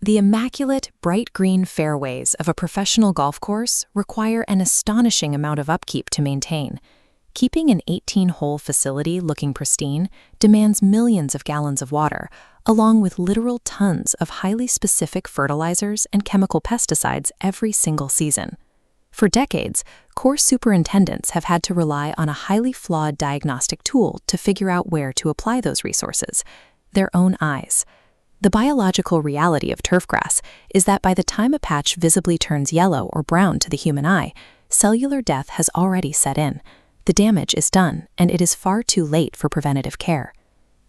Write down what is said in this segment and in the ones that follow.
The immaculate, bright green fairways of a professional golf course require an astonishing amount of upkeep to maintain. Keeping an 18-hole facility looking pristine demands millions of gallons of water, along with literal tons of highly specific fertilizers and chemical pesticides every single season. For decades, course superintendents have had to rely on a highly flawed diagnostic tool to figure out where to apply those resources: their own eyes. The biological reality of turfgrass is that by the time a patch visibly turns yellow or brown to the human eye, cellular death has already set in. The damage is done, and it is far too late for preventative care.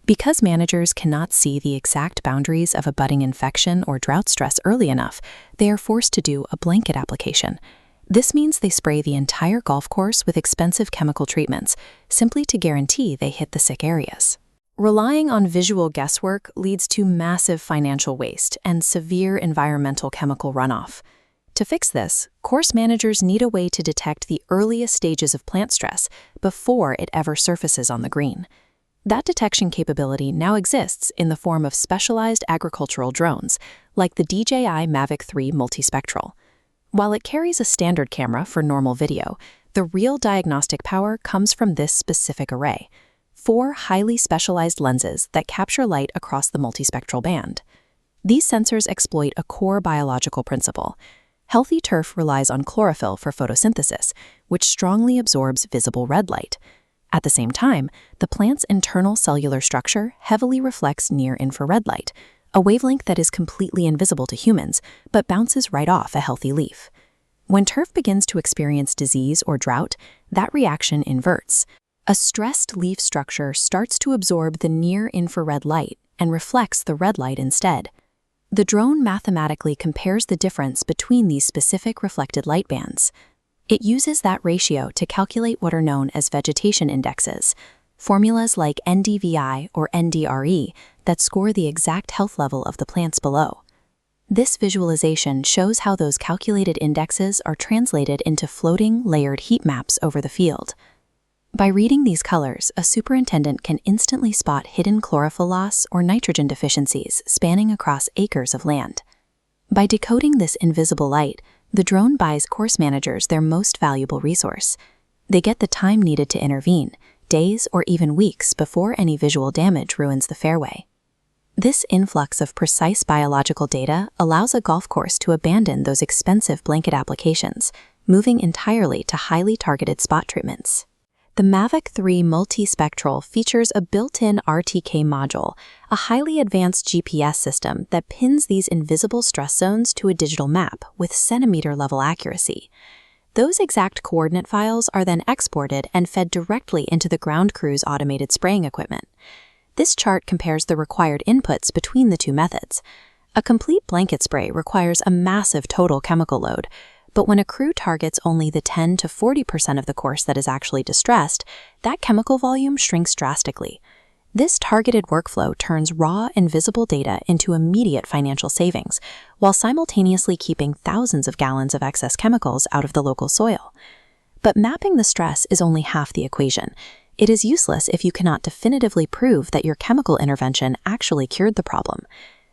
Because managers cannot see the exact boundaries of a budding infection or drought stress early enough, they are forced to do a blanket application. This means they spray the entire golf course with expensive chemical treatments, simply to guarantee they hit the sick areas. Relying on visual guesswork leads to massive financial waste and severe environmental chemical runoff. To fix this, course managers need a way to detect the earliest stages of plant stress before it ever surfaces on the green. That detection capability now exists in the form of specialized agricultural drones, like the DJI Mavic 3 multispectral. While it carries a standard camera for normal video, the real diagnostic power comes from this specific array: 4 highly specialized lenses that capture light across the multispectral band. These sensors exploit a core biological principle. Healthy turf relies on chlorophyll for photosynthesis, which strongly absorbs visible red light. At the same time, the plant's internal cellular structure heavily reflects near-infrared light, a wavelength that is completely invisible to humans, but bounces right off a healthy leaf. When turf begins to experience disease or drought, that reaction inverts. A stressed leaf structure starts to absorb the near-infrared light and reflects the red light instead. The drone mathematically compares the difference between these specific reflected light bands. It uses that ratio to calculate what are known as vegetation indexes, formulas like NDVI or NDRE that score the exact health level of the plants below. This visualization shows how those calculated indexes are translated into floating, layered heat maps over the field. By reading these colors, a superintendent can instantly spot hidden chlorophyll loss or nitrogen deficiencies spanning across acres of land. By decoding this invisible light, the drone buys course managers their most valuable resource. They get the time needed to intervene, days or even weeks before any visual damage ruins the fairway. This influx of precise biological data allows a golf course to abandon those expensive blanket applications, moving entirely to highly targeted spot treatments. The Mavic 3 multispectral features a built-in RTK module, a highly advanced GPS system that pins these invisible stress zones to a digital map with centimeter-level accuracy. Those exact coordinate files are then exported and fed directly into the ground crew's automated spraying equipment. This chart compares the required inputs between the two methods. A complete blanket spray requires a massive total chemical load, but when a crew targets only the 10 to 40% of the course that is actually distressed, that chemical volume shrinks drastically. This targeted workflow turns raw, invisible data into immediate financial savings, while simultaneously keeping thousands of gallons of excess chemicals out of the local soil. But mapping the stress is only half the equation. It is useless if you cannot definitively prove that your chemical intervention actually cured the problem.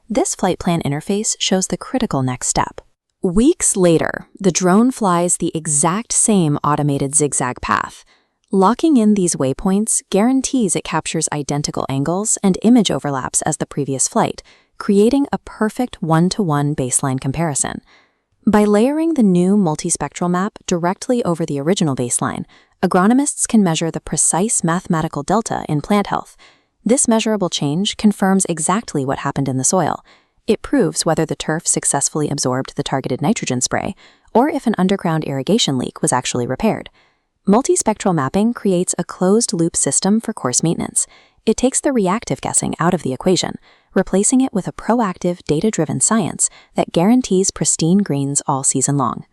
This flight plan interface shows the critical next step. Weeks later, the drone flies the exact same automated zigzag path. Locking in these waypoints guarantees it captures identical angles and image overlaps as the previous flight, creating a perfect one-to-one baseline comparison. By layering the new multispectral map directly over the original baseline, agronomists can measure the precise mathematical delta in plant health. This measurable change confirms exactly what happened in the soil. It proves whether the turf successfully absorbed the targeted nitrogen spray, or if an underground irrigation leak was actually repaired. Multispectral mapping creates a closed-loop system for course maintenance. It takes the reactive guessing out of the equation, replacing it with a proactive, data-driven science that guarantees pristine greens all season long.